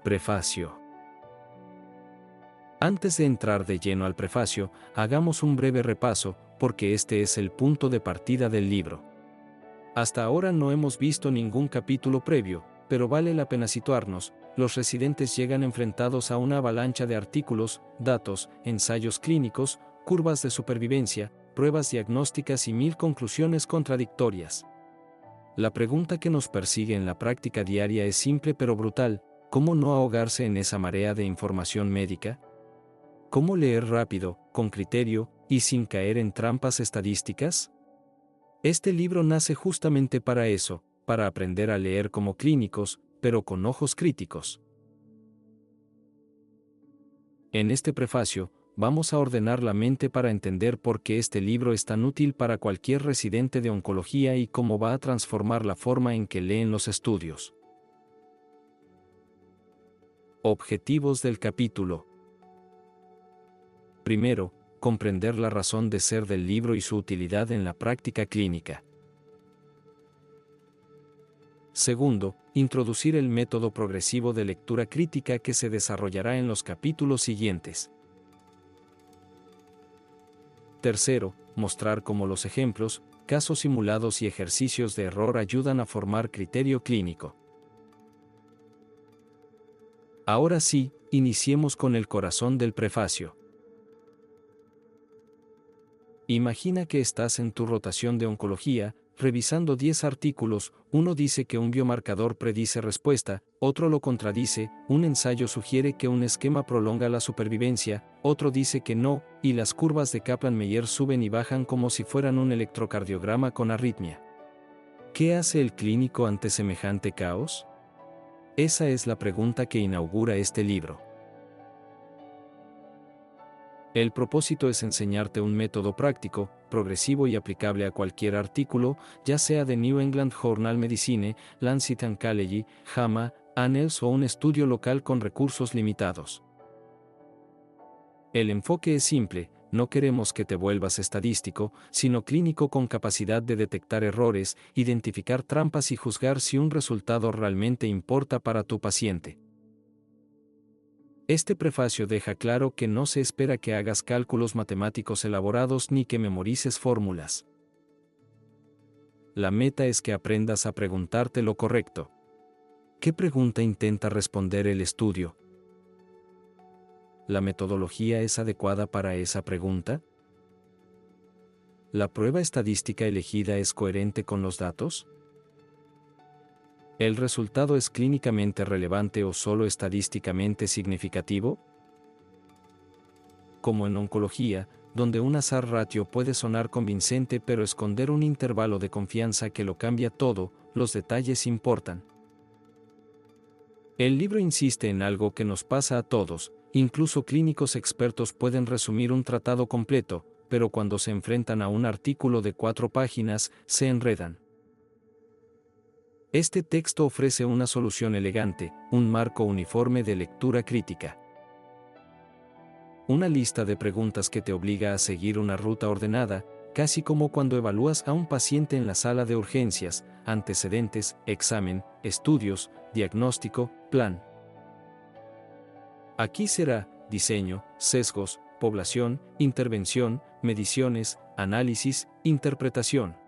Prefacio. Antes de entrar de lleno al prefacio, hagamos un breve repaso, porque este es el punto de partida del libro. Hasta ahora no hemos visto ningún capítulo previo, pero vale la pena situarnos. Los residentes llegan enfrentados a una avalancha de artículos, datos, ensayos clínicos, curvas de supervivencia, pruebas diagnósticas y 1000 conclusiones contradictorias. La pregunta que nos persigue en la práctica diaria es simple pero brutal: ¿cómo no ahogarse en esa marea de información médica? ¿Cómo leer rápido, con criterio, y sin caer en trampas estadísticas? Este libro nace justamente para eso, para aprender a leer como clínicos, pero con ojos críticos. En este prefacio, vamos a ordenar la mente para entender por qué este libro es tan útil para cualquier residente de oncología y cómo va a transformar la forma en que leen los estudios. Objetivos del capítulo. Primero, comprender la razón de ser del libro y su utilidad en la práctica clínica. Segundo, introducir el método progresivo de lectura crítica que se desarrollará en los capítulos siguientes. Tercero, mostrar cómo los ejemplos, casos simulados y ejercicios de error ayudan a formar criterio clínico. Ahora sí, iniciemos con el corazón del prefacio. Imagina que estás en tu rotación de oncología, revisando 10 artículos. Uno dice que un biomarcador predice respuesta, otro lo contradice, un ensayo sugiere que un esquema prolonga la supervivencia, otro dice que no, y las curvas de Kaplan-Meier suben y bajan como si fueran un electrocardiograma con arritmia. ¿Qué hace el clínico ante semejante caos? Esa es la pregunta que inaugura este libro. El propósito es enseñarte un método práctico, progresivo y aplicable a cualquier artículo, ya sea de New England Journal Medicine, Lancet Oncology, JAMA, Annals o un estudio local con recursos limitados. El enfoque es simple: no queremos que te vuelvas estadístico, sino clínico con capacidad de detectar errores, identificar trampas y juzgar si un resultado realmente importa para tu paciente. Este prefacio deja claro que no se espera que hagas cálculos matemáticos elaborados ni que memorices fórmulas. La meta es que aprendas a preguntarte lo correcto. ¿Qué pregunta intenta responder el estudio? ¿La metodología es adecuada para esa pregunta? ¿La prueba estadística elegida es coherente con los datos? ¿El resultado es clínicamente relevante o solo estadísticamente significativo? Como en oncología, donde un hazard ratio puede sonar convincente pero esconder un intervalo de confianza que lo cambia todo, los detalles importan. El libro insiste en algo que nos pasa a todos: incluso clínicos expertos pueden resumir un tratado completo, pero cuando se enfrentan a un artículo de 4 páginas, se enredan. Este texto ofrece una solución elegante, un marco uniforme de lectura crítica. Una lista de preguntas que te obliga a seguir una ruta ordenada, casi como cuando evalúas a un paciente en la sala de urgencias: antecedentes, examen, estudios, diagnóstico, plan. Aquí será: diseño, sesgos, población, intervención, mediciones, análisis, interpretación.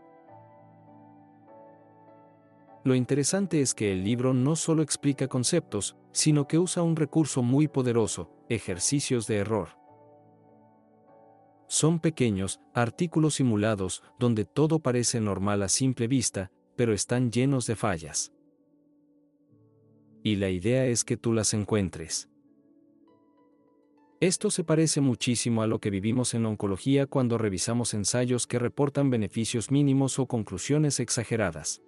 Lo interesante es que el libro no solo explica conceptos, sino que usa un recurso muy poderoso: ejercicios de error. Son pequeños artículos simulados, donde todo parece normal a simple vista, pero están llenos de fallas. Y la idea es que tú las encuentres. Esto se parece muchísimo a lo que vivimos en oncología cuando revisamos ensayos que reportan beneficios mínimos o conclusiones exageradas.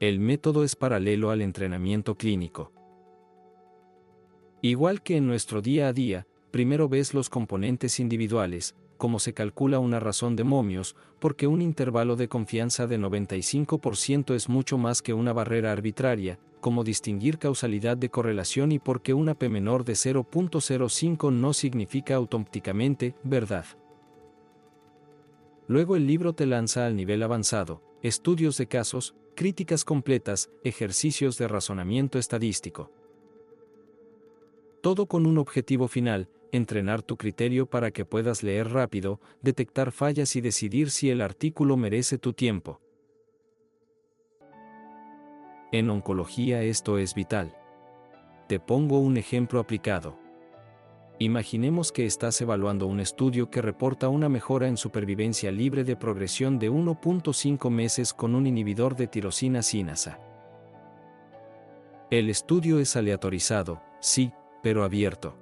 El método es paralelo al entrenamiento clínico. Igual que en nuestro día a día, primero ves los componentes individuales, cómo se calcula una razón de momios, porque un intervalo de confianza de 95% es mucho más que una barrera arbitraria, cómo distinguir causalidad de correlación y por qué una P menor de 0.05 no significa automáticamente verdad. Luego el libro te lanza al nivel avanzado: estudios de casos, críticas completas, ejercicios de razonamiento estadístico. Todo con un objetivo final: entrenar tu criterio para que puedas leer rápido, detectar fallas y decidir si el artículo merece tu tiempo. En oncología esto es vital. Te pongo un ejemplo aplicado. Imaginemos que estás evaluando un estudio que reporta una mejora en supervivencia libre de progresión de 1.5 meses con un inhibidor de tirosina sinasa. El estudio es aleatorizado, sí, pero abierto.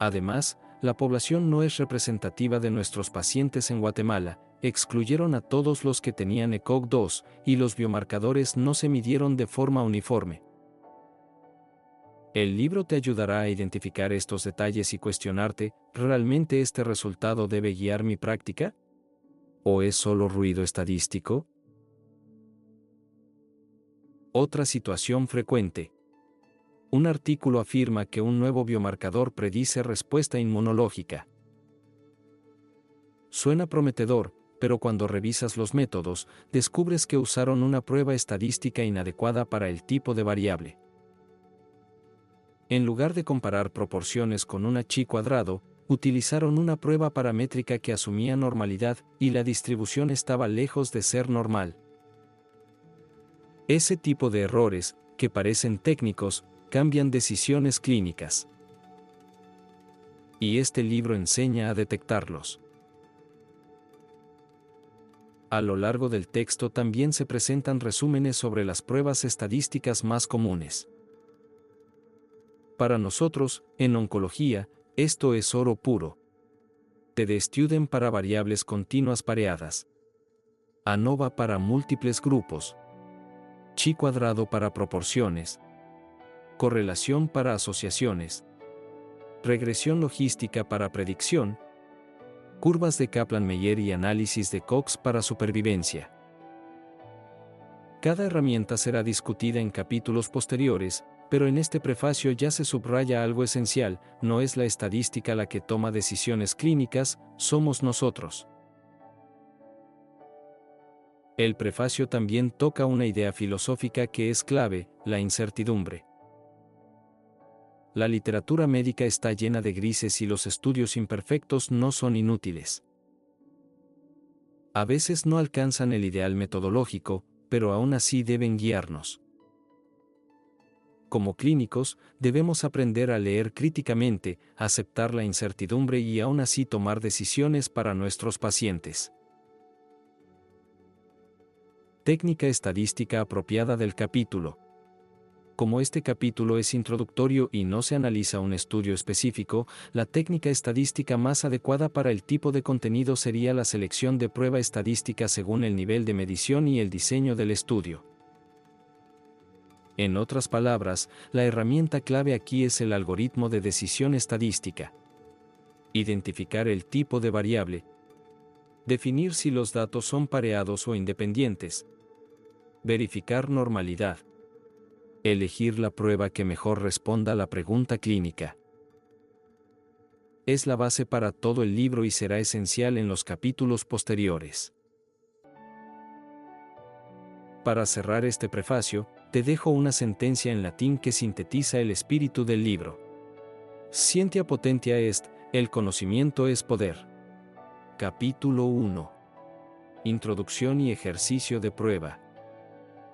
Además, la población no es representativa de nuestros pacientes en Guatemala, excluyeron a todos los que tenían ECOG-2 y los biomarcadores no se midieron de forma uniforme. El libro te ayudará a identificar estos detalles y cuestionarte: ¿realmente este resultado debe guiar mi práctica? ¿O es solo ruido estadístico? Otra situación frecuente. Un artículo afirma que un nuevo biomarcador predice respuesta inmunológica. Suena prometedor, pero cuando revisas los métodos, descubres que usaron una prueba estadística inadecuada para el tipo de variable. En lugar de comparar proporciones con un chi cuadrado, utilizaron una prueba paramétrica que asumía normalidad y la distribución estaba lejos de ser normal. Ese tipo de errores, que parecen técnicos, cambian decisiones clínicas. Y este libro enseña a detectarlos. A lo largo del texto también se presentan resúmenes sobre las pruebas estadísticas más comunes. Para nosotros, en oncología, esto es oro puro. TD-Student para variables continuas pareadas. ANOVA para múltiples grupos. Chi cuadrado para proporciones. Correlación para asociaciones. Regresión logística para predicción. Curvas de Kaplan-Meier y análisis de Cox para supervivencia. Cada herramienta será discutida en capítulos posteriores, pero en este prefacio ya se subraya algo esencial: no es la estadística la que toma decisiones clínicas, somos nosotros. El prefacio también toca una idea filosófica que es clave: la incertidumbre. La literatura médica está llena de grises y los estudios imperfectos no son inútiles. A veces no alcanzan el ideal metodológico, pero aún así deben guiarnos. Como clínicos, debemos aprender a leer críticamente, aceptar la incertidumbre y aún así tomar decisiones para nuestros pacientes. Técnica estadística apropiada del capítulo. Como este capítulo es introductorio y no se analiza un estudio específico, la técnica estadística más adecuada para el tipo de contenido sería la selección de prueba estadística según el nivel de medición y el diseño del estudio. En otras palabras, la herramienta clave aquí es el algoritmo de decisión estadística. Identificar el tipo de variable. Definir si los datos son pareados o independientes. Verificar normalidad. Elegir la prueba que mejor responda a la pregunta clínica. Es la base para todo el libro y será esencial en los capítulos posteriores. Para cerrar este prefacio, te dejo una sentencia en latín que sintetiza el espíritu del libro. Scientia potentia est, el conocimiento es poder. Capítulo 1. Introducción y ejercicio de prueba.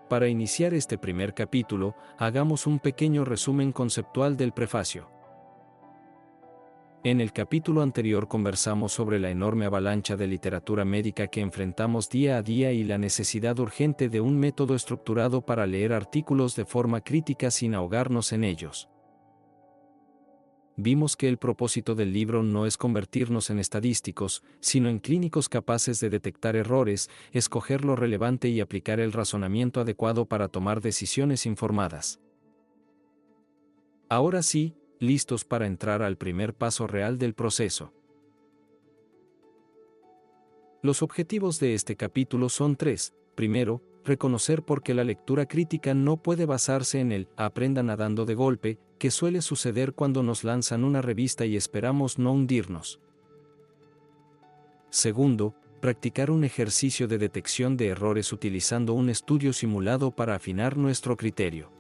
Para iniciar este primer capítulo, hagamos un pequeño resumen conceptual del prefacio. En el capítulo anterior conversamos sobre la enorme avalancha de literatura médica que enfrentamos día a día y la necesidad urgente de un método estructurado para leer artículos de forma crítica sin ahogarnos en ellos. Vimos que el propósito del libro no es convertirnos en estadísticos, sino en clínicos capaces de detectar errores, escoger lo relevante y aplicar el razonamiento adecuado para tomar decisiones informadas. Ahora sí, listos para entrar al primer paso real del proceso. Los objetivos de este capítulo son tres. Primero, reconocer por qué la lectura crítica no puede basarse en el "aprenda nadando de golpe", que suele suceder cuando nos lanzan una revista y esperamos no hundirnos. Segundo, practicar un ejercicio de detección de errores utilizando un estudio simulado para afinar nuestro criterio.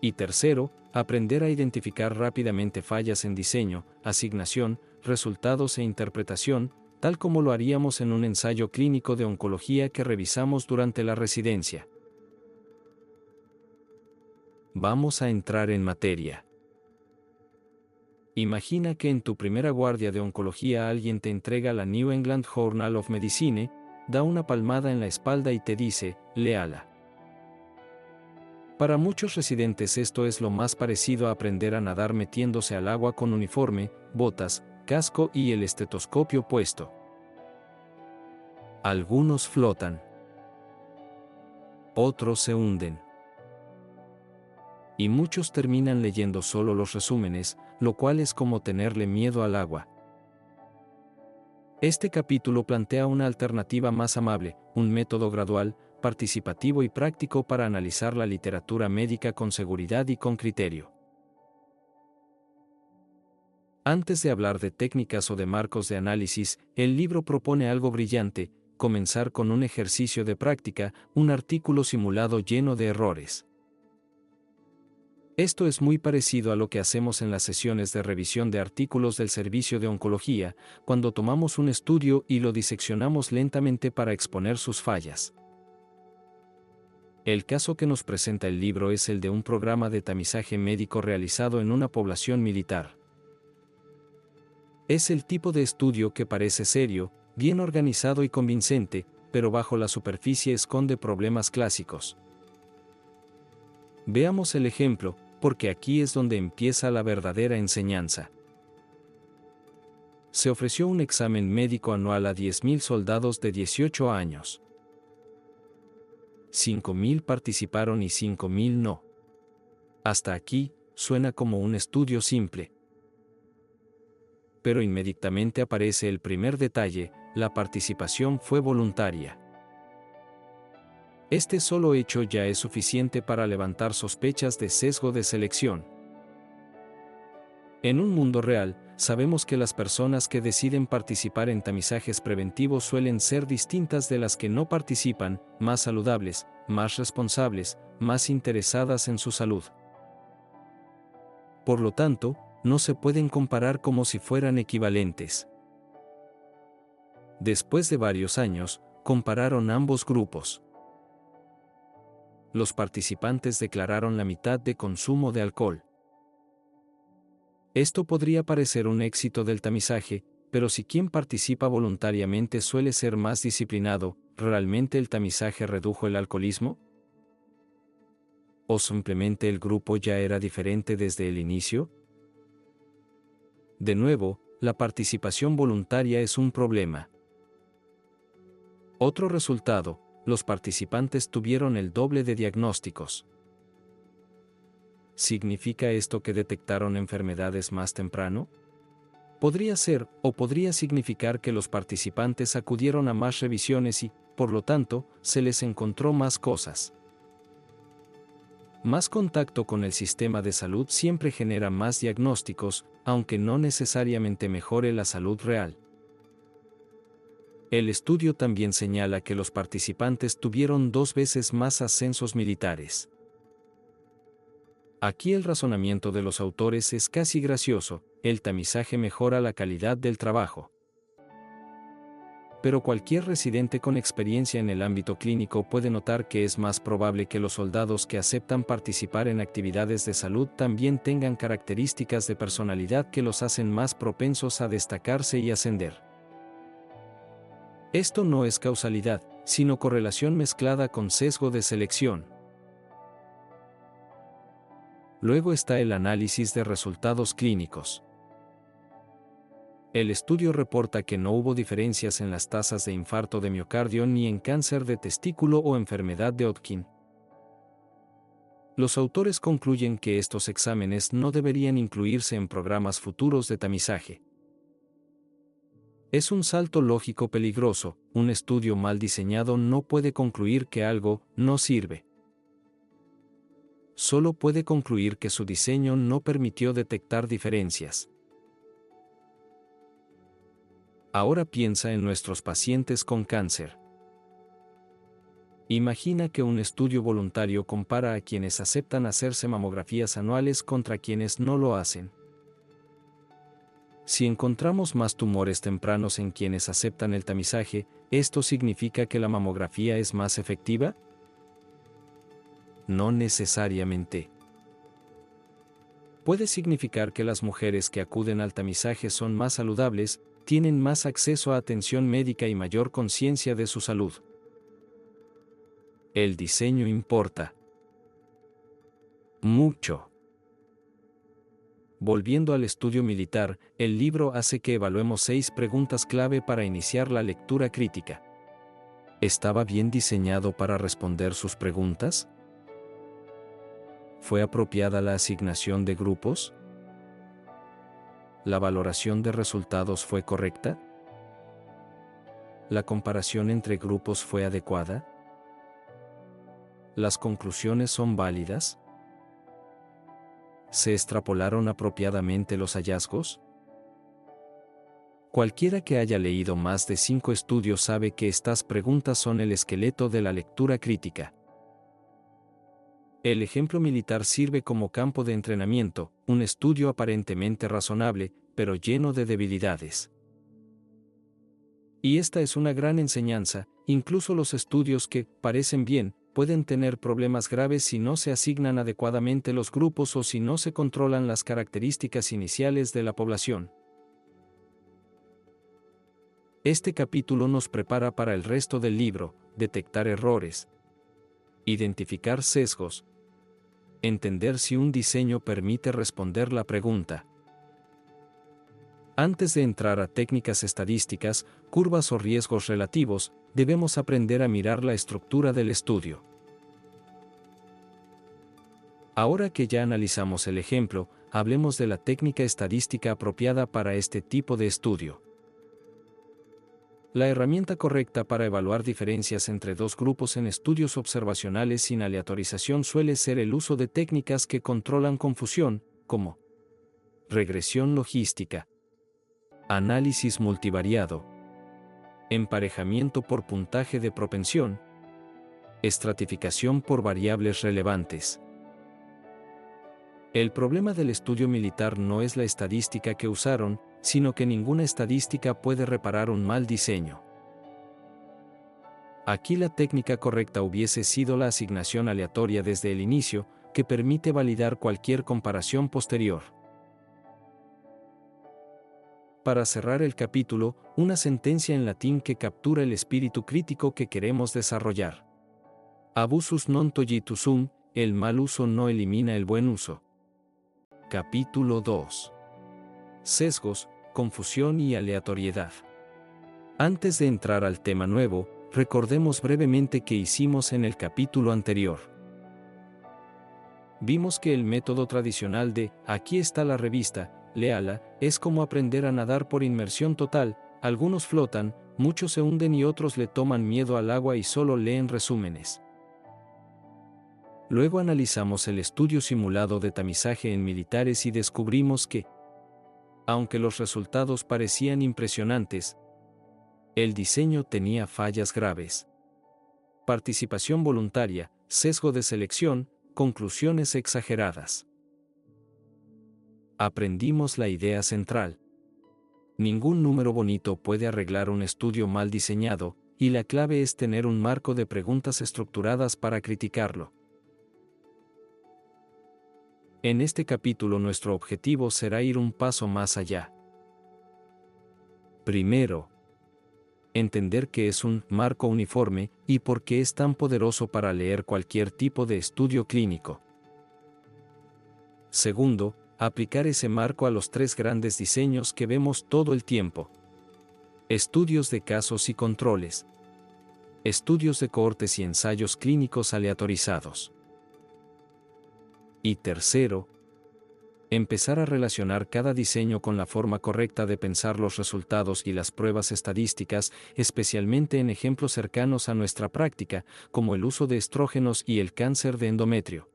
Y tercero, aprender a identificar rápidamente fallas en diseño, asignación, resultados e interpretación, tal como lo haríamos en un ensayo clínico de oncología que revisamos durante la residencia. Vamos a entrar en materia. Imagina que en tu primera guardia de oncología alguien te entrega la New England Journal of Medicine, da una palmada en la espalda y te dice, léala. Para muchos residentes esto es lo más parecido a aprender a nadar metiéndose al agua con uniforme, botas, casco y el estetoscopio puesto. Algunos flotan. Otros se hunden. Y muchos terminan leyendo solo los resúmenes, lo cual es como tenerle miedo al agua. Este capítulo plantea una alternativa más amable, un método gradual, participativo y práctico para analizar la literatura médica con seguridad y con criterio. Antes de hablar de técnicas o de marcos de análisis, el libro propone algo brillante: comenzar con un ejercicio de práctica, un artículo simulado lleno de errores. Esto es muy parecido a lo que hacemos en las sesiones de revisión de artículos del servicio de oncología, cuando tomamos un estudio y lo diseccionamos lentamente para exponer sus fallas. El caso que nos presenta el libro es el de un programa de tamizaje médico realizado en una población militar. Es el tipo de estudio que parece serio, bien organizado y convincente, pero bajo la superficie esconde problemas clásicos. Veamos el ejemplo, porque aquí es donde empieza la verdadera enseñanza. Se ofreció un examen médico anual a 10.000 soldados de 18 años. 5.000 participaron y 5.000 no. Hasta aquí, suena como un estudio simple. Pero inmediatamente aparece el primer detalle: la participación fue voluntaria. Este solo hecho ya es suficiente para levantar sospechas de sesgo de selección. En un mundo real, sabemos que las personas que deciden participar en tamizajes preventivos suelen ser distintas de las que no participan, más saludables, más responsables, más interesadas en su salud. Por lo tanto, no se pueden comparar como si fueran equivalentes. Después de varios años, compararon ambos grupos. Los participantes declararon la mitad de consumo de alcohol. Esto podría parecer un éxito del tamizaje, pero si quien participa voluntariamente suele ser más disciplinado, ¿realmente el tamizaje redujo el alcoholismo? ¿O simplemente el grupo ya era diferente desde el inicio? De nuevo, la participación voluntaria es un problema. Otro resultado: los participantes tuvieron el doble de diagnósticos. ¿Significa esto que detectaron enfermedades más temprano? Podría ser, o podría significar que los participantes acudieron a más revisiones y, por lo tanto, se les encontró más cosas. Más contacto con el sistema de salud siempre genera más diagnósticos, aunque no necesariamente mejore la salud real. El estudio también señala que los participantes tuvieron 2 veces más ascensos militares. Aquí el razonamiento de los autores es casi gracioso: el tamizaje mejora la calidad del trabajo. Pero cualquier residente con experiencia en el ámbito clínico puede notar que es más probable que los soldados que aceptan participar en actividades de salud también tengan características de personalidad que los hacen más propensos a destacarse y ascender. Esto no es causalidad, sino correlación mezclada con sesgo de selección. Luego está el análisis de resultados clínicos. El estudio reporta que no hubo diferencias en las tasas de infarto de miocardio ni en cáncer de testículo o enfermedad de Hodgkin. Los autores concluyen que estos exámenes no deberían incluirse en programas futuros de tamizaje. Es un salto lógico peligroso: un estudio mal diseñado no puede concluir que algo no sirve. Solo puede concluir que su diseño no permitió detectar diferencias. Ahora piensa en nuestros pacientes con cáncer. Imagina que un estudio voluntario compara a quienes aceptan hacerse mamografías anuales contra quienes no lo hacen. Si encontramos más tumores tempranos en quienes aceptan el tamizaje, ¿esto significa que la mamografía es más efectiva? No necesariamente. Puede significar que las mujeres que acuden al tamizaje son más saludables, tienen más acceso a atención médica y mayor conciencia de su salud. El diseño importa mucho. Volviendo al estudio militar, el libro hace que evaluemos 6 preguntas clave para iniciar la lectura crítica. ¿Estaba bien diseñado para responder sus preguntas? ¿Fue apropiada la asignación de grupos? ¿La valoración de resultados fue correcta? ¿La comparación entre grupos fue adecuada? ¿Las conclusiones son válidas? ¿Se extrapolaron apropiadamente los hallazgos? Cualquiera que haya leído más de 5 estudios sabe que estas preguntas son el esqueleto de la lectura crítica. El ejemplo militar sirve como campo de entrenamiento, un estudio aparentemente razonable, pero lleno de debilidades. Y esta es una gran enseñanza, incluso los estudios que parecen bien, pueden tener problemas graves si no se asignan adecuadamente los grupos o si no se controlan las características iniciales de la población. Este capítulo nos prepara para el resto del libro: detectar errores, identificar sesgos, entender si un diseño permite responder la pregunta. Antes de entrar a técnicas estadísticas, curvas o riesgos relativos, debemos aprender a mirar la estructura del estudio. Ahora que ya analizamos el ejemplo, hablemos de la técnica estadística apropiada para este tipo de estudio. La herramienta correcta para evaluar diferencias entre dos grupos en estudios observacionales sin aleatorización suele ser el uso de técnicas que controlan confusión, como regresión logística, análisis multivariado, emparejamiento por puntaje de propensión, estratificación por variables relevantes. El problema del estudio militar no es la estadística que usaron, sino que ninguna estadística puede reparar un mal diseño. Aquí la técnica correcta hubiese sido la asignación aleatoria desde el inicio, que permite validar cualquier comparación posterior. Para cerrar el capítulo, una sentencia en latín que captura el espíritu crítico que queremos desarrollar. Abusus non tollitus sum, el mal uso no elimina el buen uso. Capítulo 2. Sesgos, confusión y aleatoriedad. Antes de entrar al tema nuevo, recordemos brevemente qué hicimos en el capítulo anterior. Vimos que el método tradicional de "aquí está la revista, léala", es como aprender a nadar por inmersión total. Algunos flotan, muchos se hunden y otros le toman miedo al agua y solo leen resúmenes. Luego analizamos el estudio simulado de tamizaje en militares y descubrimos que, aunque los resultados parecían impresionantes, el diseño tenía fallas graves. Participación voluntaria, sesgo de selección, conclusiones exageradas. Aprendimos la idea central. Ningún número bonito puede arreglar un estudio mal diseñado, y la clave es tener un marco de preguntas estructuradas para criticarlo. En este capítulo nuestro objetivo será ir un paso más allá. Primero, entender qué es un marco uniforme y por qué es tan poderoso para leer cualquier tipo de estudio clínico. Segundo, aplicar ese marco a los 3 grandes diseños que vemos todo el tiempo: estudios de casos y controles, estudios de cohortes y ensayos clínicos aleatorizados. Y tercero, empezar a relacionar cada diseño con la forma correcta de pensar los resultados y las pruebas estadísticas, especialmente en ejemplos cercanos a nuestra práctica, como el uso de estrógenos y el cáncer de endometrio.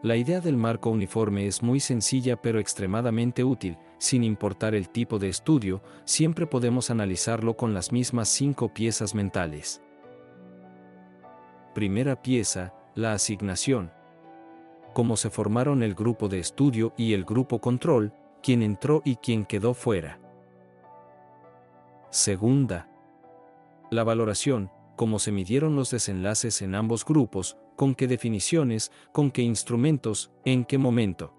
La idea del marco uniforme es muy sencilla pero extremadamente útil, sin importar el tipo de estudio, siempre podemos analizarlo con las mismas 5 piezas mentales. Primera pieza, la asignación. Cómo se formaron el grupo de estudio y el grupo control, quién entró y quién quedó fuera. Segunda, la valoración, cómo se midieron los desenlaces en ambos grupos, con qué definiciones, con qué instrumentos, en qué momento.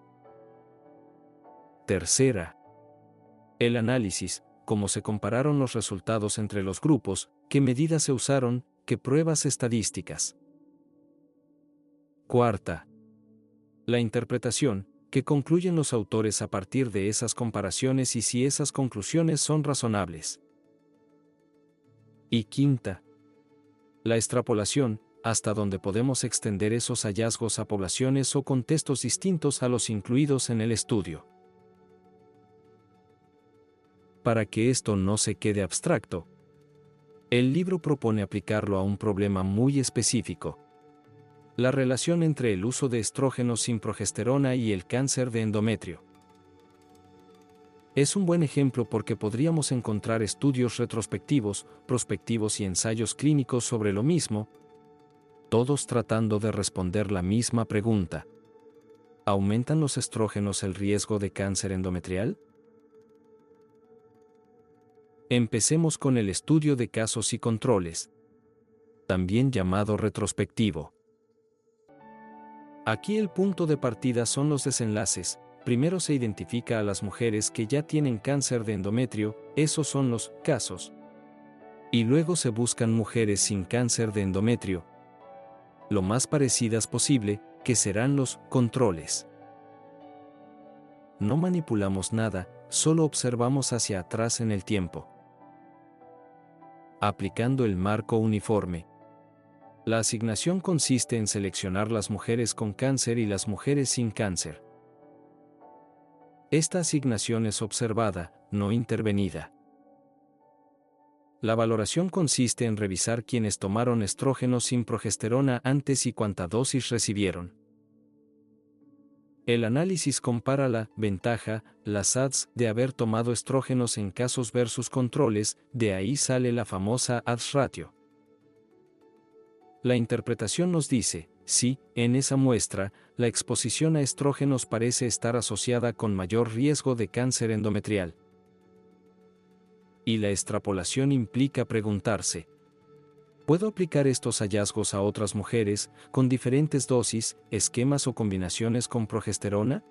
Tercera, el análisis, cómo se compararon los resultados entre los grupos, qué medidas se usaron, qué pruebas estadísticas. Cuarta, la interpretación, qué concluyen los autores a partir de esas comparaciones y si esas conclusiones son razonables. Y quinta, la extrapolación, hasta donde podemos extender esos hallazgos a poblaciones o contextos distintos a los incluidos en el estudio. Para que esto no se quede abstracto, el libro propone aplicarlo a un problema muy específico: la relación entre el uso de estrógenos sin progesterona y el cáncer de endometrio. Es un buen ejemplo porque podríamos encontrar estudios retrospectivos, prospectivos y ensayos clínicos sobre lo mismo, todos tratando de responder la misma pregunta: ¿aumentan los estrógenos el riesgo de cáncer endometrial? Empecemos con el estudio de casos y controles, también llamado retrospectivo. Aquí el punto de partida son los desenlaces. Primero se identifica a las mujeres que ya tienen cáncer de endometrio, esos son los casos. Y luego se buscan mujeres sin cáncer de endometrio, lo más parecidas posible, que serán los controles. No manipulamos nada, solo observamos hacia atrás en el tiempo. Aplicando el marco uniforme. La asignación consiste en seleccionar las mujeres con cáncer y las mujeres sin cáncer. Esta asignación es observada, no intervenida. La valoración consiste en revisar quienes tomaron estrógenos sin progesterona antes y cuánta dosis recibieron. El análisis compara la ventaja, las odds, de haber tomado estrógenos en casos versus controles, de ahí sale la famosa odds ratio. La interpretación nos dice: sí, en esa muestra, la exposición a estrógenos parece estar asociada con mayor riesgo de cáncer endometrial. Y la extrapolación implica preguntarse: ¿puedo aplicar estos hallazgos a otras mujeres, con diferentes dosis, esquemas o combinaciones con progesterona?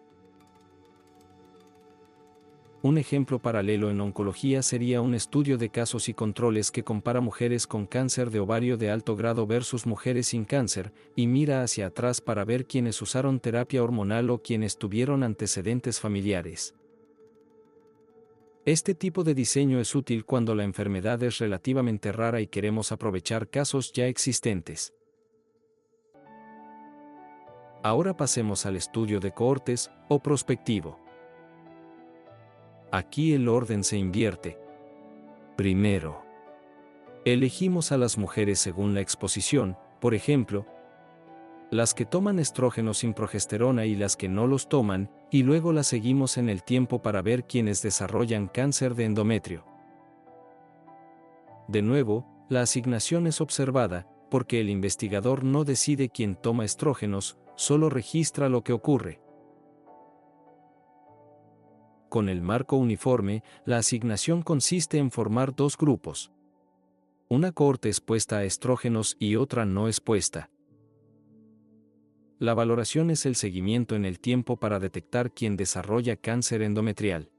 Un ejemplo paralelo en oncología sería un estudio de casos y controles que compara mujeres con cáncer de ovario de alto grado versus mujeres sin cáncer, y mira hacia atrás para ver quiénes usaron terapia hormonal o quienes tuvieron antecedentes familiares. Este tipo de diseño es útil cuando la enfermedad es relativamente rara y queremos aprovechar casos ya existentes. Ahora pasemos al estudio de cohortes, o prospectivo. Aquí el orden se invierte. Primero, elegimos a las mujeres según la exposición, por ejemplo, las que toman estrógenos sin progesterona y las que no los toman, y luego las seguimos en el tiempo para ver quiénes desarrollan cáncer de endometrio. De nuevo, la asignación es observada, porque el investigador no decide quién toma estrógenos, solo registra lo que ocurre. Con el marco uniforme, la asignación consiste en formar dos grupos. Una cohorte expuesta a estrógenos y otra no expuesta. La valoración es el seguimiento en el tiempo para detectar quién desarrolla cáncer endometrial.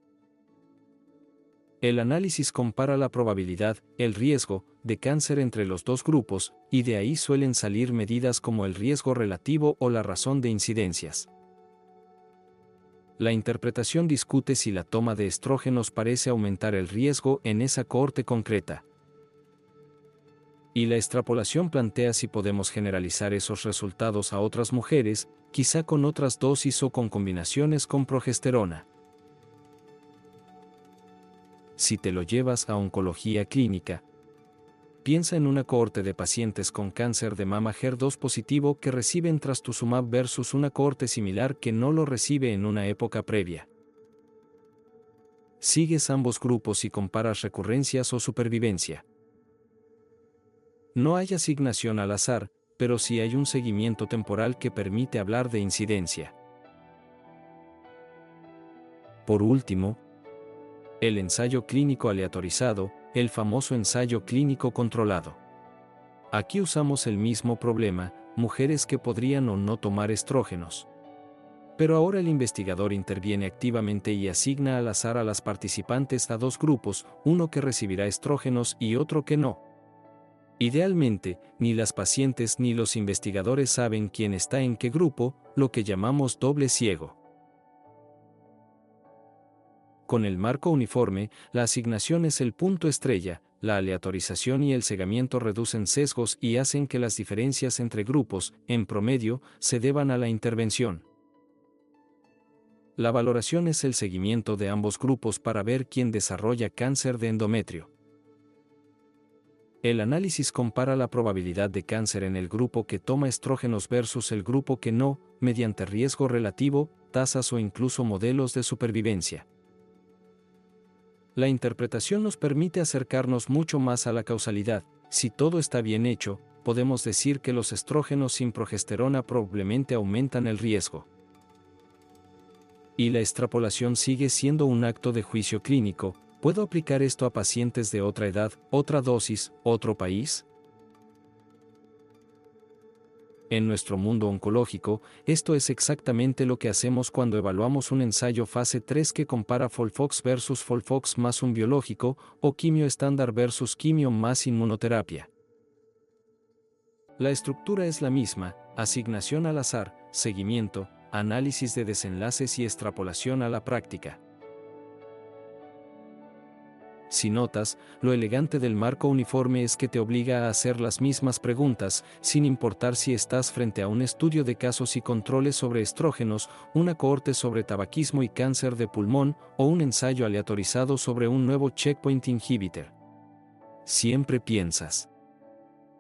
El análisis compara la probabilidad, el riesgo, de cáncer entre los dos grupos, y de ahí suelen salir medidas como el riesgo relativo o la razón de incidencias. La interpretación discute si la toma de estrógenos parece aumentar el riesgo en esa cohorte concreta. Y la extrapolación plantea si podemos generalizar esos resultados a otras mujeres, quizá con otras dosis o con combinaciones con progesterona. Si te lo llevas a oncología clínica, piensa en una cohorte de pacientes con cáncer de mama HER2 positivo que reciben trastuzumab versus una cohorte similar que no lo recibe en una época previa. Sigues ambos grupos y comparas recurrencias o supervivencia. No hay asignación al azar, pero sí hay un seguimiento temporal que permite hablar de incidencia. Por último, el ensayo clínico aleatorizado, el famoso ensayo clínico controlado. Aquí usamos el mismo problema, mujeres que podrían o no tomar estrógenos. Pero ahora el investigador interviene activamente y asigna al azar a las participantes a dos grupos, uno que recibirá estrógenos y otro que no. Idealmente, ni las pacientes ni los investigadores saben quién está en qué grupo, lo que llamamos doble ciego. Con el marco uniforme, la asignación es el punto estrella, la aleatorización y el cegamiento reducen sesgos y hacen que las diferencias entre grupos, en promedio, se deban a la intervención. La valoración es el seguimiento de ambos grupos para ver quién desarrolla cáncer de endometrio. El análisis compara la probabilidad de cáncer en el grupo que toma estrógenos versus el grupo que no, mediante riesgo relativo, tasas o incluso modelos de supervivencia. La interpretación nos permite acercarnos mucho más a la causalidad. Si todo está bien hecho, podemos decir que los estrógenos sin progesterona probablemente aumentan el riesgo. Y la extrapolación sigue siendo un acto de juicio clínico. ¿Puedo aplicar esto a pacientes de otra edad, otra dosis, otro país? En nuestro mundo oncológico, esto es exactamente lo que hacemos cuando evaluamos un ensayo fase 3 que compara FOLFOX versus FOLFOX más un biológico, o quimio estándar versus quimio más inmunoterapia. La estructura es la misma: asignación al azar, seguimiento, análisis de desenlaces y extrapolación a la práctica. Si notas, lo elegante del marco uniforme es que te obliga a hacer las mismas preguntas, sin importar si estás frente a un estudio de casos y controles sobre estrógenos, una cohorte sobre tabaquismo y cáncer de pulmón, o un ensayo aleatorizado sobre un nuevo checkpoint inhibitor. Siempre piensas: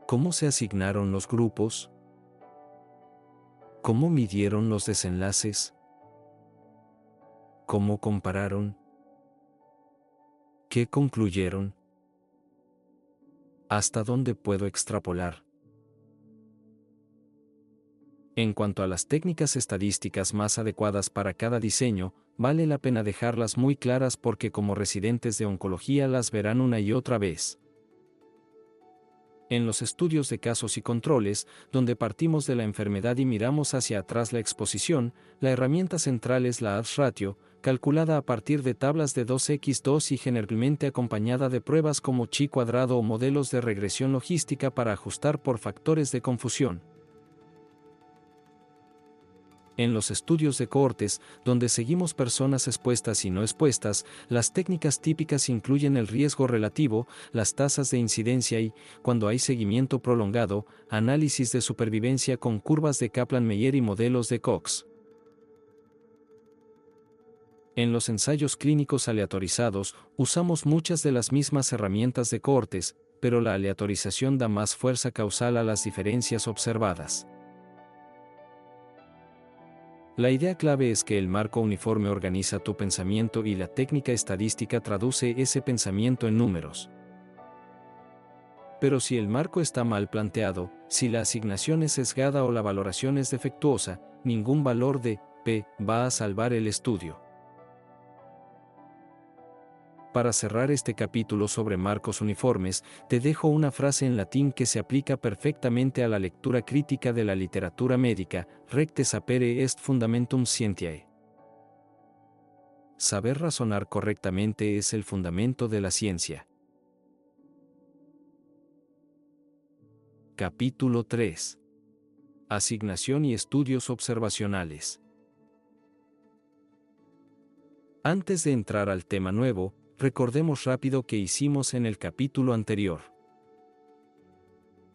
¿cómo se asignaron los grupos? ¿Cómo midieron los desenlaces? ¿Cómo compararon? ¿Qué concluyeron? ¿Hasta dónde puedo extrapolar? En cuanto a las técnicas estadísticas más adecuadas para cada diseño, vale la pena dejarlas muy claras porque como residentes de oncología las verán una y otra vez. En los estudios de casos y controles, donde partimos de la enfermedad y miramos hacia atrás la exposición, la herramienta central es la odds ratio, calculada a partir de tablas de 2x2 y generalmente acompañada de pruebas como chi cuadrado o modelos de regresión logística para ajustar por factores de confusión. En los estudios de cohortes, donde seguimos personas expuestas y no expuestas, las técnicas típicas incluyen el riesgo relativo, las tasas de incidencia y, cuando hay seguimiento prolongado, análisis de supervivencia con curvas de Kaplan-Meier y modelos de Cox. En los ensayos clínicos aleatorizados, usamos muchas de las mismas herramientas de cohortes, pero la aleatorización da más fuerza causal a las diferencias observadas. La idea clave es que el marco uniforme organiza tu pensamiento y la técnica estadística traduce ese pensamiento en números. Pero si el marco está mal planteado, si la asignación es sesgada o la valoración es defectuosa, ningún valor de P va a salvar el estudio. Para cerrar este capítulo sobre marcos uniformes, te dejo una frase en latín que se aplica perfectamente a la lectura crítica de la literatura médica: recte sapere est fundamentum scientiae. Saber razonar correctamente es el fundamento de la ciencia. Capítulo 3. Asignación y estudios observacionales. Antes de entrar al tema nuevo, recordemos rápido qué hicimos en el capítulo anterior.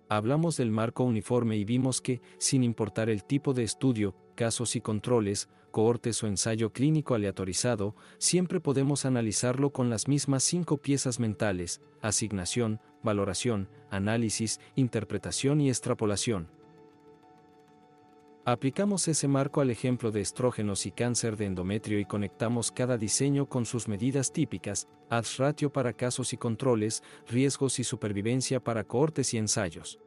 Hablamos del marco uniforme y vimos que, sin importar el tipo de estudio, casos y controles, cohortes o ensayo clínico aleatorizado, siempre podemos analizarlo con las mismas 5 piezas mentales: asignación, valoración, análisis, interpretación y extrapolación. Aplicamos ese marco al ejemplo de estrógenos y cáncer de endometrio y conectamos cada diseño con sus medidas típicas, odds ratio para casos y controles, riesgos y supervivencia para cohortes y ensayos.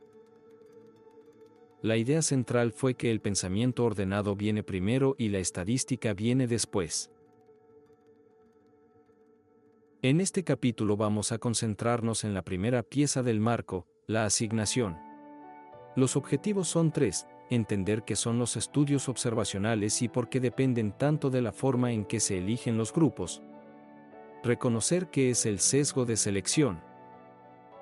La idea central fue que el pensamiento ordenado viene primero y la estadística viene después. En este capítulo vamos a concentrarnos en la primera pieza del marco, la asignación. Los objetivos son tres: entender qué son los estudios observacionales y por qué dependen tanto de la forma en que se eligen los grupos, reconocer qué es el sesgo de selección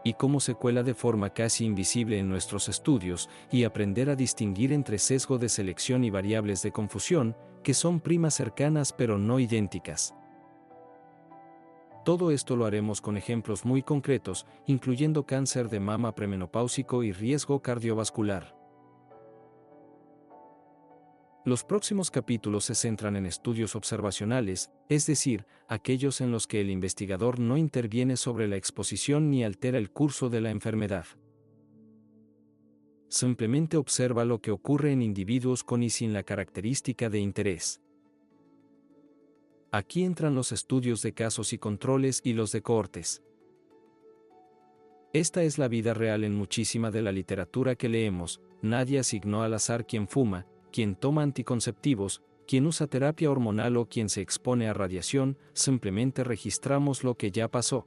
y cómo se cuela de forma casi invisible en nuestros estudios, y aprender a distinguir entre sesgo de selección y variables de confusión, que son primas cercanas pero no idénticas. Todo esto lo haremos con ejemplos muy concretos, incluyendo cáncer de mama premenopáusico y riesgo cardiovascular. Los próximos capítulos se centran en estudios observacionales, es decir, aquellos en los que el investigador no interviene sobre la exposición ni altera el curso de la enfermedad. Simplemente observa lo que ocurre en individuos con y sin la característica de interés. Aquí entran los estudios de casos y controles y los de cohortes. Esta es la vida real en muchísima de la literatura que leemos. Nadie asignó al azar quién fuma, quien toma anticonceptivos, quien usa terapia hormonal o quien se expone a radiación. Simplemente registramos lo que ya pasó.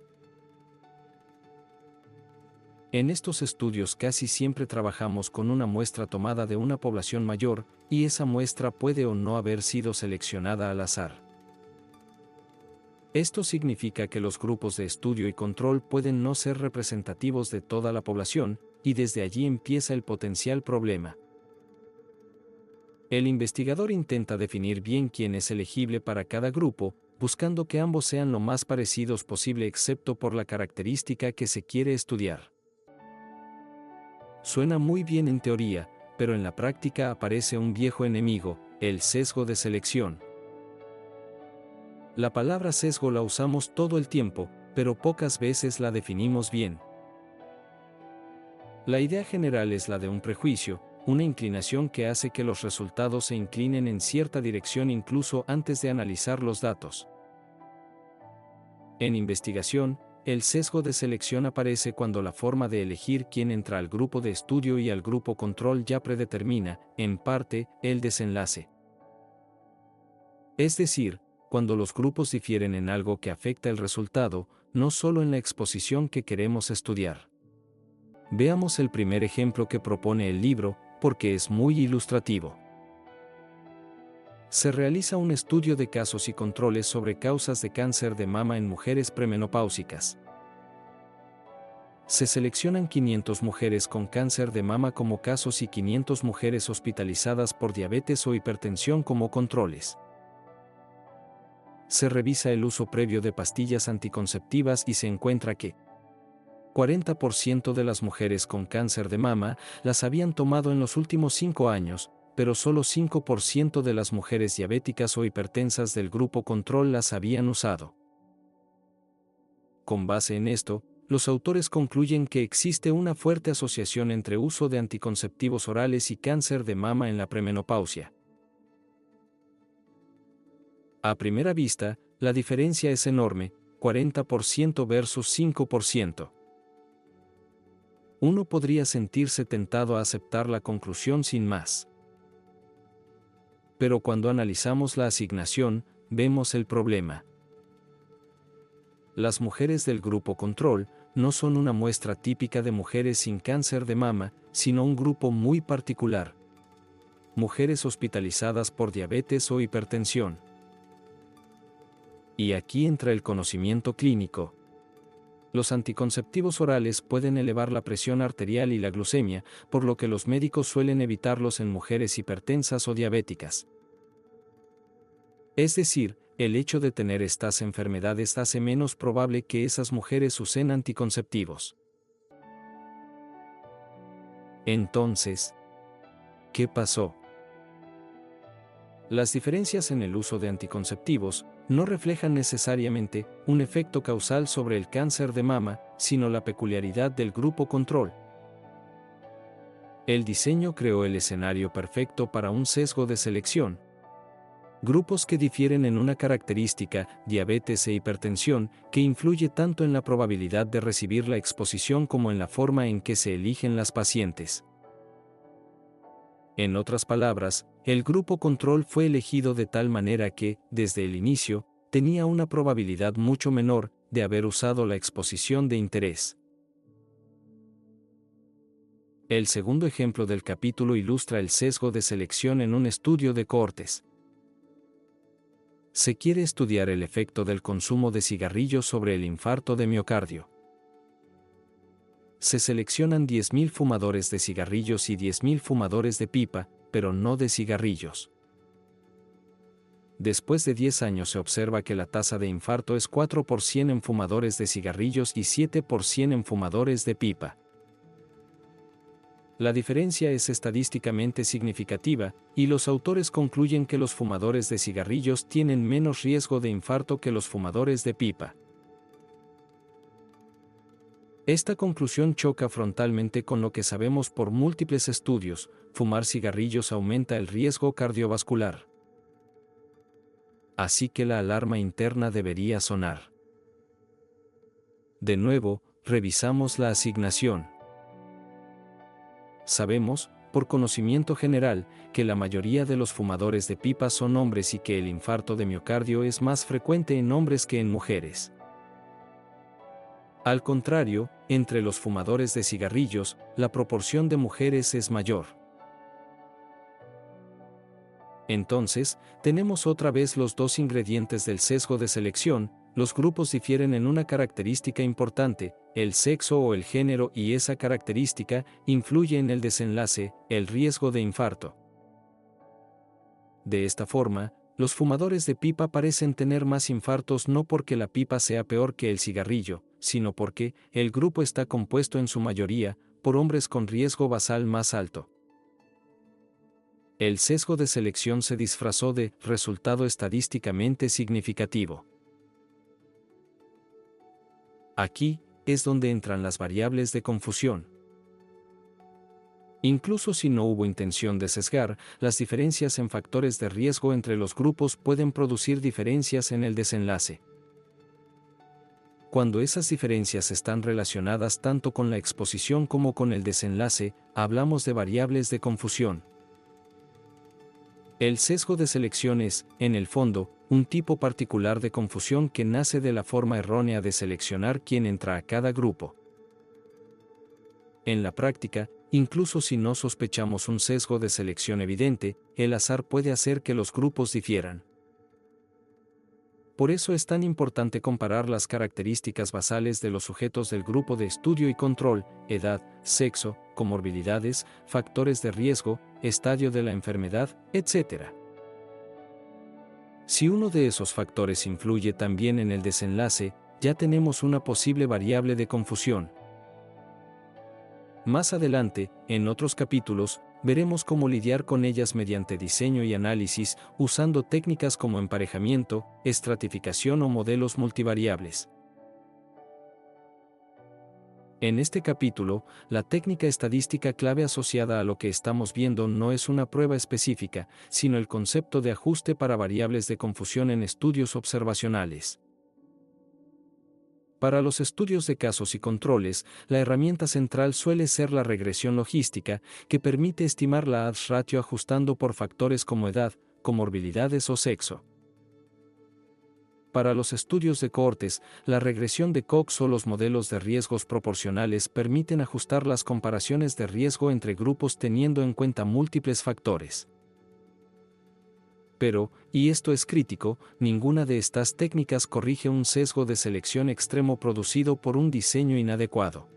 En estos estudios casi siempre trabajamos con una muestra tomada de una población mayor, y esa muestra puede o no haber sido seleccionada al azar. Esto significa que los grupos de estudio y control pueden no ser representativos de toda la población, y desde allí empieza el potencial problema. El investigador intenta definir bien quién es elegible para cada grupo, buscando que ambos sean lo más parecidos posible excepto por la característica que se quiere estudiar. Suena muy bien en teoría, pero en la práctica aparece un viejo enemigo, el sesgo de selección. La palabra sesgo la usamos todo el tiempo, pero pocas veces la definimos bien. La idea general es la de un prejuicio, una inclinación que hace que los resultados se inclinen en cierta dirección incluso antes de analizar los datos. En investigación, el sesgo de selección aparece cuando la forma de elegir quién entra al grupo de estudio y al grupo control ya predetermina, en parte, el desenlace. Es decir, cuando los grupos difieren en algo que afecta el resultado, no solo en la exposición que queremos estudiar. Veamos el primer ejemplo que propone el libro, porque es muy ilustrativo. Se realiza un estudio de casos y controles sobre causas de cáncer de mama en mujeres premenopáusicas. Se seleccionan 500 mujeres con cáncer de mama como casos y 500 mujeres hospitalizadas por diabetes o hipertensión como controles. Se revisa el uso previo de pastillas anticonceptivas y se encuentra que 40% de las mujeres con cáncer de mama las habían tomado en los últimos 5 años, pero solo 5% de las mujeres diabéticas o hipertensas del grupo control las habían usado. Con base en esto, los autores concluyen que existe una fuerte asociación entre uso de anticonceptivos orales y cáncer de mama en la premenopausia. A primera vista, la diferencia es enorme, 40% versus 5%. Uno podría sentirse tentado a aceptar la conclusión sin más. Pero cuando analizamos la asignación, vemos el problema. Las mujeres del grupo control no son una muestra típica de mujeres sin cáncer de mama, sino un grupo muy particular. Mujeres hospitalizadas por diabetes o hipertensión. Y aquí entra el conocimiento clínico. Los anticonceptivos orales pueden elevar la presión arterial y la glucemia, por lo que los médicos suelen evitarlos en mujeres hipertensas o diabéticas. Es decir, el hecho de tener estas enfermedades hace menos probable que esas mujeres usen anticonceptivos. Entonces, ¿qué pasó? Las diferencias en el uso de anticonceptivos no reflejan necesariamente un efecto causal sobre el cáncer de mama, sino la peculiaridad del grupo control. El diseño creó el escenario perfecto para un sesgo de selección. Grupos que difieren en una característica, diabetes e hipertensión, que influye tanto en la probabilidad de recibir la exposición como en la forma en que se eligen las pacientes. En otras palabras, el grupo control fue elegido de tal manera que, desde el inicio, tenía una probabilidad mucho menor de haber usado la exposición de interés. El segundo ejemplo del capítulo ilustra el sesgo de selección en un estudio de cohortes. Se quiere estudiar el efecto del consumo de cigarrillos sobre el infarto de miocardio. Se seleccionan 10.000 fumadores de cigarrillos y 10.000 fumadores de pipa, pero no de cigarrillos. Después de 10 años se observa que la tasa de infarto es 4% en fumadores de cigarrillos y 7% en fumadores de pipa. La diferencia es estadísticamente significativa, y los autores concluyen que los fumadores de cigarrillos tienen menos riesgo de infarto que los fumadores de pipa. Esta conclusión choca frontalmente con lo que sabemos por múltiples estudios: fumar cigarrillos aumenta el riesgo cardiovascular. Así que la alarma interna debería sonar. De nuevo, revisamos la asignación. Sabemos, por conocimiento general, que la mayoría de los fumadores de pipa son hombres y que el infarto de miocardio es más frecuente en hombres que en mujeres. Al contrario, entre los fumadores de cigarrillos, la proporción de mujeres es mayor. Entonces, tenemos otra vez los dos ingredientes del sesgo de selección: los grupos difieren en una característica importante, el sexo o el género, y esa característica influye en el desenlace, el riesgo de infarto. De esta forma, los fumadores de pipa parecen tener más infartos no porque la pipa sea peor que el cigarrillo, sino porque el grupo está compuesto en su mayoría por hombres con riesgo basal más alto. El sesgo de selección se disfrazó de resultado estadísticamente significativo. Aquí es donde entran las variables de confusión. Incluso si no hubo intención de sesgar, las diferencias en factores de riesgo entre los grupos pueden producir diferencias en el desenlace. Cuando esas diferencias están relacionadas tanto con la exposición como con el desenlace, hablamos de variables de confusión. El sesgo de selección es, en el fondo, un tipo particular de confusión que nace de la forma errónea de seleccionar quién entra a cada grupo. En la práctica, incluso si no sospechamos un sesgo de selección evidente, el azar puede hacer que los grupos difieran. Por eso es tan importante comparar las características basales de los sujetos del grupo de estudio y control: edad, sexo, comorbilidades, factores de riesgo, estadio de la enfermedad, etc. Si uno de esos factores influye también en el desenlace, ya tenemos una posible variable de confusión. Más adelante, en otros capítulos, veremos cómo lidiar con ellas mediante diseño y análisis, usando técnicas como emparejamiento, estratificación o modelos multivariables. En este capítulo, la técnica estadística clave asociada a lo que estamos viendo no es una prueba específica, sino el concepto de ajuste para variables de confusión en estudios observacionales. Para los estudios de casos y controles, la herramienta central suele ser la regresión logística, que permite estimar la odds ratio ajustando por factores como edad, comorbilidades o sexo. Para los estudios de cohortes, la regresión de Cox o los modelos de riesgos proporcionales permiten ajustar las comparaciones de riesgo entre grupos teniendo en cuenta múltiples factores. Pero, y esto es crítico, ninguna de estas técnicas corrige un sesgo de selección extremo producido por un diseño inadecuado.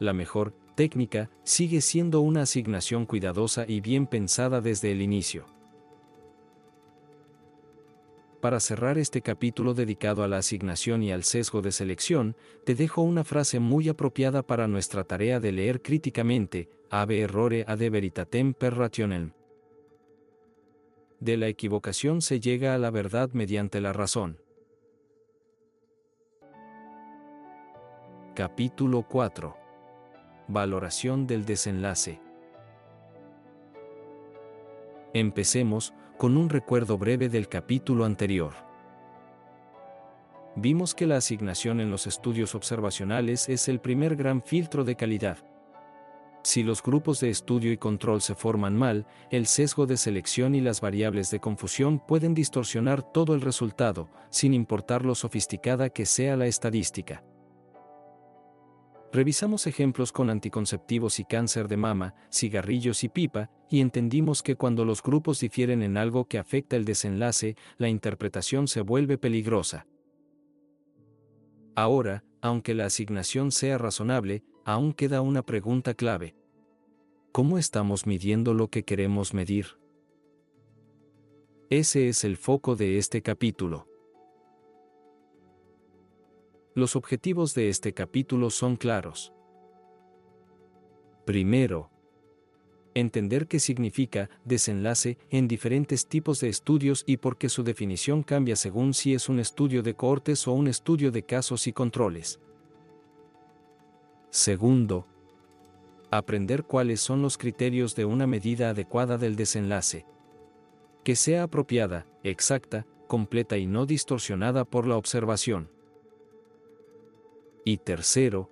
La mejor técnica sigue siendo una asignación cuidadosa y bien pensada desde el inicio. Para cerrar este capítulo dedicado a la asignación y al sesgo de selección, te dejo una frase muy apropiada para nuestra tarea de leer críticamente: Ave errore ad veritatem per rationem. De la equivocación se llega a la verdad mediante la razón. Capítulo 4. Valoración del desenlace. Empecemos con un recuerdo breve del capítulo anterior. Vimos que la asignación en los estudios observacionales es el primer gran filtro de calidad. Si los grupos de estudio y control se forman mal, el sesgo de selección y las variables de confusión pueden distorsionar todo el resultado, sin importar lo sofisticada que sea la estadística. Revisamos ejemplos con anticonceptivos y cáncer de mama, cigarrillos y pipa, y entendimos que cuando los grupos difieren en algo que afecta el desenlace, la interpretación se vuelve peligrosa. Ahora, aunque la asignación sea razonable, aún queda una pregunta clave. ¿Cómo estamos midiendo lo que queremos medir? Ese es el foco de este capítulo. Los objetivos de este capítulo son claros. Primero, entender qué significa desenlace en diferentes tipos de estudios y por qué su definición cambia según si es un estudio de cohortes o un estudio de casos y controles. Segundo, aprender cuáles son los criterios de una medida adecuada del desenlace. Que sea apropiada, exacta, completa y no distorsionada por la observación. Y tercero,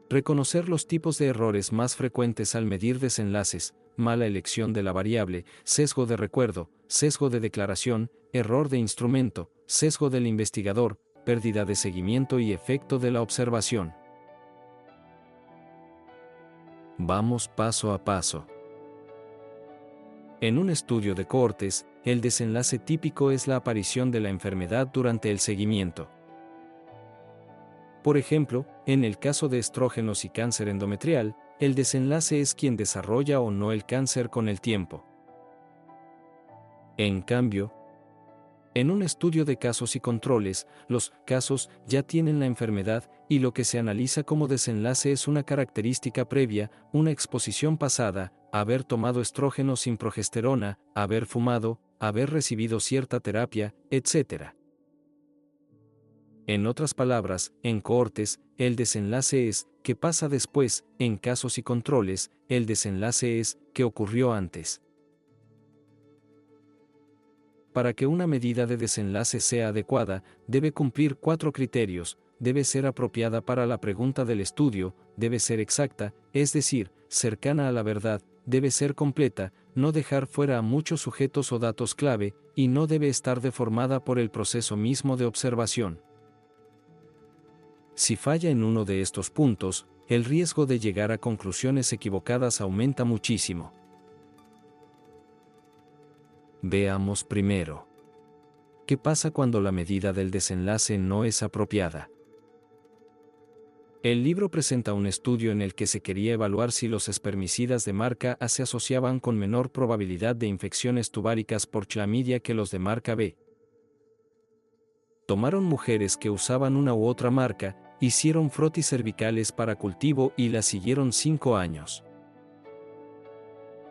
reconocer los tipos de errores más frecuentes al medir desenlaces: mala elección de la variable, sesgo de recuerdo, sesgo de declaración, error de instrumento, sesgo del investigador, pérdida de seguimiento y efecto de la observación. Vamos paso a paso. En un estudio de cohortes, el desenlace típico es la aparición de la enfermedad durante el seguimiento. Por ejemplo, en el caso de estrógenos y cáncer endometrial, el desenlace es quien desarrolla o no el cáncer con el tiempo. En cambio, en un estudio de casos y controles, los casos ya tienen la enfermedad y lo que se analiza como desenlace es una característica previa, una exposición pasada, haber tomado estrógeno sin progesterona, haber fumado, haber recibido cierta terapia, etc. En otras palabras, en cohortes, el desenlace es qué pasa después; en casos y controles, el desenlace es qué ocurrió antes. Para que una medida de desenlace sea adecuada, debe cumplir 4 criterios: debe ser apropiada para la pregunta del estudio, debe ser exacta, es decir, cercana a la verdad, debe ser completa, no dejar fuera a muchos sujetos o datos clave, y no debe estar deformada por el proceso mismo de observación. Si falla en uno de estos puntos, el riesgo de llegar a conclusiones equivocadas aumenta muchísimo. Veamos primero. ¿Qué pasa cuando la medida del desenlace no es apropiada? El libro presenta un estudio en el que se quería evaluar si los espermicidas de marca A se asociaban con menor probabilidad de infecciones tubáricas por clamidia que los de marca B. Tomaron mujeres que usaban una u otra marca, hicieron frotis cervicales para cultivo y las siguieron 5 años.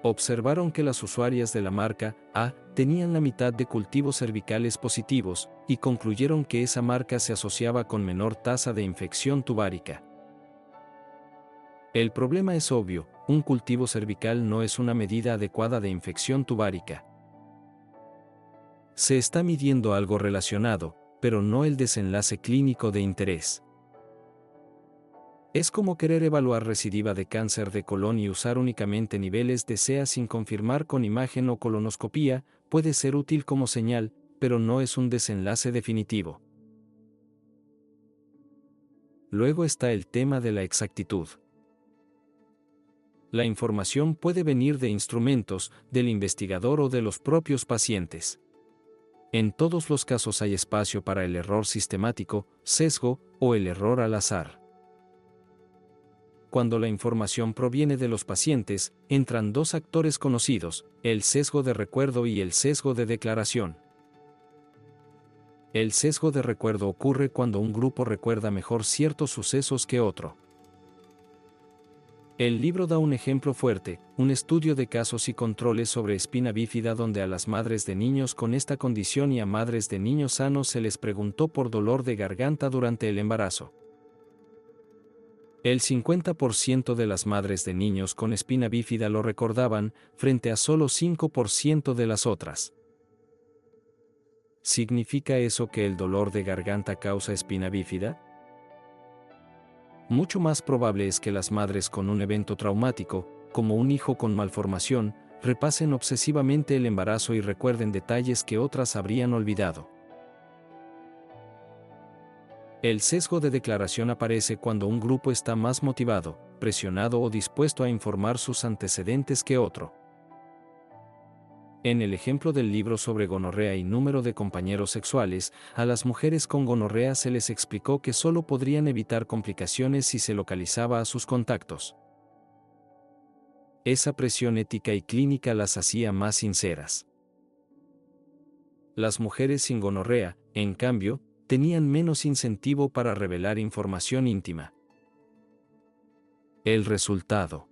Observaron que las usuarias de la marca A tenían la mitad de cultivos cervicales positivos, y concluyeron que esa marca se asociaba con menor tasa de infección tubárica. El problema es obvio: un cultivo cervical no es una medida adecuada de infección tubárica. Se está midiendo algo relacionado, pero no el desenlace clínico de interés. Es como querer evaluar recidiva de cáncer de colon y usar únicamente niveles de CA sin confirmar con imagen o colonoscopía. Puede ser útil como señal, pero no es un desenlace definitivo. Luego está el tema de la exactitud. La información puede venir de instrumentos, del investigador o de los propios pacientes. En todos los casos hay espacio para el error sistemático, sesgo, o el error al azar. Cuando la información proviene de los pacientes, entran 2 actores conocidos: el sesgo de recuerdo y el sesgo de declaración. El sesgo de recuerdo ocurre cuando un grupo recuerda mejor ciertos sucesos que otro. El libro da un ejemplo fuerte: un estudio de casos y controles sobre espina bífida donde a las madres de niños con esta condición y a madres de niños sanos se les preguntó por dolor de garganta durante el embarazo. El 50% de las madres de niños con espina bífida lo recordaban, frente a solo 5% de las otras. ¿Significa eso que el dolor de garganta causa espina bífida? Mucho más probable es que las madres con un evento traumático, como un hijo con malformación, repasen obsesivamente el embarazo y recuerden detalles que otras habrían olvidado. El sesgo de declaración aparece cuando un grupo está más motivado, presionado o dispuesto a informar sus antecedentes que otro. En el ejemplo del libro sobre gonorrea y número de compañeros sexuales, a las mujeres con gonorrea se les explicó que solo podrían evitar complicaciones si se localizaba a sus contactos. Esa presión ética y clínica las hacía más sinceras. Las mujeres sin gonorrea, en cambio, tenían menos incentivo para revelar información íntima. El resultado.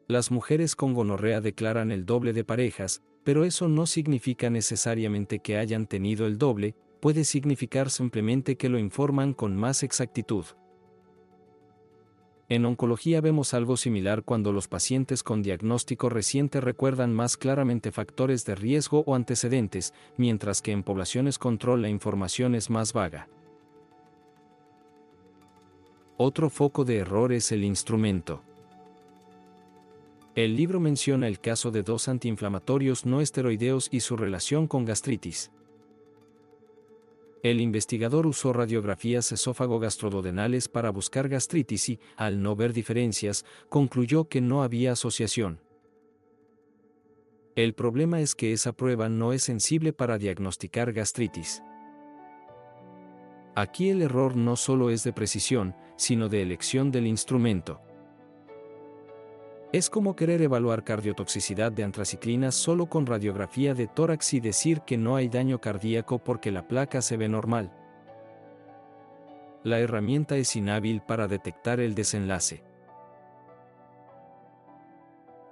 Las mujeres con gonorrea declaran el doble de parejas, pero eso no significa necesariamente que hayan tenido el doble, puede significar simplemente que lo informan con más exactitud. En oncología vemos algo similar cuando los pacientes con diagnóstico reciente recuerdan más claramente factores de riesgo o antecedentes, mientras que en poblaciones control la información es más vaga. Otro foco de error es el instrumento. El libro menciona el caso de 2 antiinflamatorios no esteroideos y su relación con gastritis. El investigador usó radiografías esófago-gastroduodenales para buscar gastritis y, al no ver diferencias, concluyó que no había asociación. El problema es que esa prueba no es sensible para diagnosticar gastritis. Aquí el error no solo es de precisión, sino de elección del instrumento. Es como querer evaluar cardiotoxicidad de antraciclina solo con radiografía de tórax y decir que no hay daño cardíaco porque la placa se ve normal. La herramienta es inhábil para detectar el desenlace.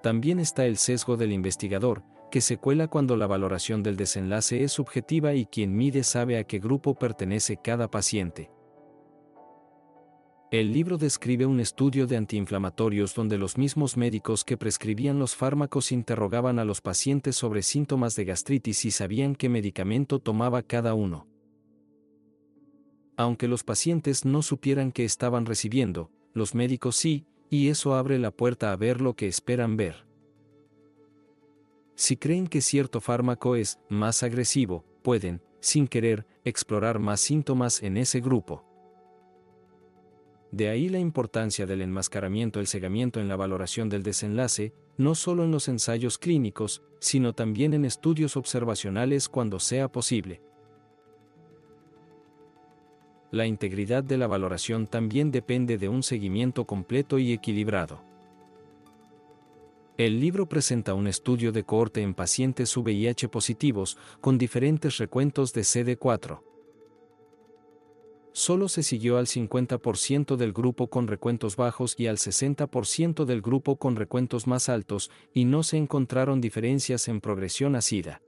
También está el sesgo del investigador, que se cuela cuando la valoración del desenlace es subjetiva y quien mide sabe a qué grupo pertenece cada paciente. El libro describe un estudio de antiinflamatorios donde los mismos médicos que prescribían los fármacos interrogaban a los pacientes sobre síntomas de gastritis y sabían qué medicamento tomaba cada uno. Aunque los pacientes no supieran qué estaban recibiendo, los médicos sí, y eso abre la puerta a ver lo que esperan ver. Si creen que cierto fármaco es más agresivo, pueden, sin querer, explorar más síntomas en ese grupo. De ahí la importancia del enmascaramiento, el cegamiento en la valoración del desenlace, no solo en los ensayos clínicos, sino también en estudios observacionales cuando sea posible. La integridad de la valoración también depende de un seguimiento completo y equilibrado. El libro presenta un estudio de cohorte en pacientes VIH positivos, con diferentes recuentos de CD4. Solo se siguió al 50% del grupo con recuentos bajos y al 60% del grupo con recuentos más altos, y no se encontraron diferencias en progresión a SIDA.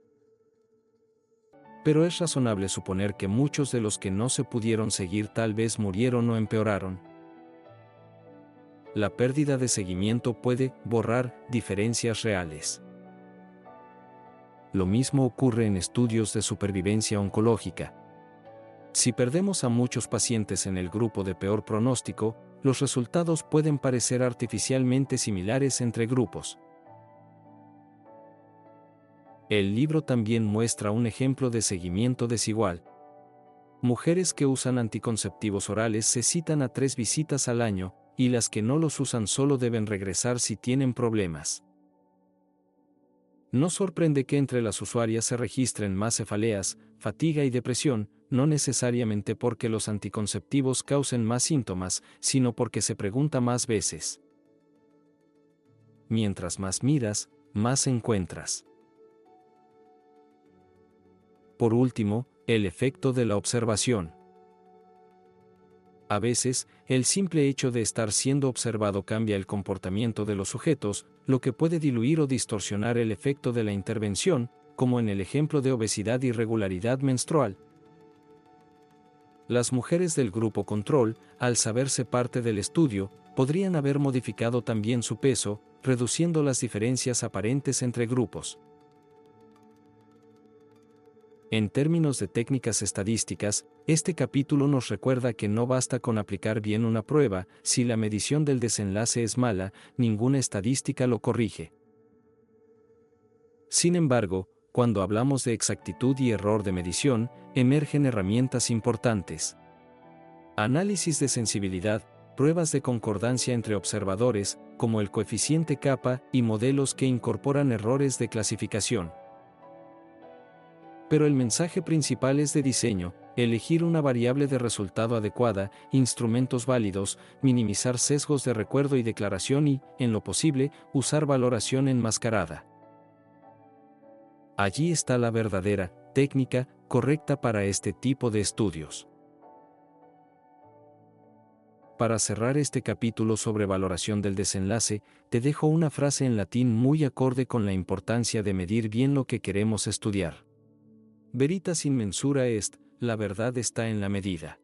Pero es razonable suponer que muchos de los que no se pudieron seguir tal vez murieron o empeoraron. La pérdida de seguimiento puede borrar diferencias reales. Lo mismo ocurre en estudios de supervivencia oncológica. Si perdemos a muchos pacientes en el grupo de peor pronóstico, los resultados pueden parecer artificialmente similares entre grupos. El libro también muestra un ejemplo de seguimiento desigual. Mujeres que usan anticonceptivos orales se citan a 3 visitas al año, y las que no los usan solo deben regresar si tienen problemas. No sorprende que entre las usuarias se registren más cefaleas, fatiga y depresión, no necesariamente porque los anticonceptivos causen más síntomas, sino porque se pregunta más veces. Mientras más miras, más encuentras. Por último, el efecto de la observación. A veces, el simple hecho de estar siendo observado cambia el comportamiento de los sujetos, lo que puede diluir o distorsionar el efecto de la intervención, como en el ejemplo de obesidad y irregularidad menstrual. Las mujeres del grupo control, al saberse parte del estudio, podrían haber modificado también su peso, reduciendo las diferencias aparentes entre grupos. En términos de técnicas estadísticas, este capítulo nos recuerda que no basta con aplicar bien una prueba, si la medición del desenlace es mala, ninguna estadística lo corrige. Sin embargo, cuando hablamos de exactitud y error de medición, emergen herramientas importantes. Análisis de sensibilidad, pruebas de concordancia entre observadores, como el coeficiente kappa, y modelos que incorporan errores de clasificación. Pero el mensaje principal es de diseño: elegir una variable de resultado adecuada, instrumentos válidos, minimizar sesgos de recuerdo y declaración y, en lo posible, usar valoración enmascarada. Allí está la verdadera técnica correcta para este tipo de estudios. Para cerrar este capítulo sobre valoración del desenlace, te dejo una frase en latín muy acorde con la importancia de medir bien lo que queremos estudiar. Veritas in mensura est, la verdad está en la medida.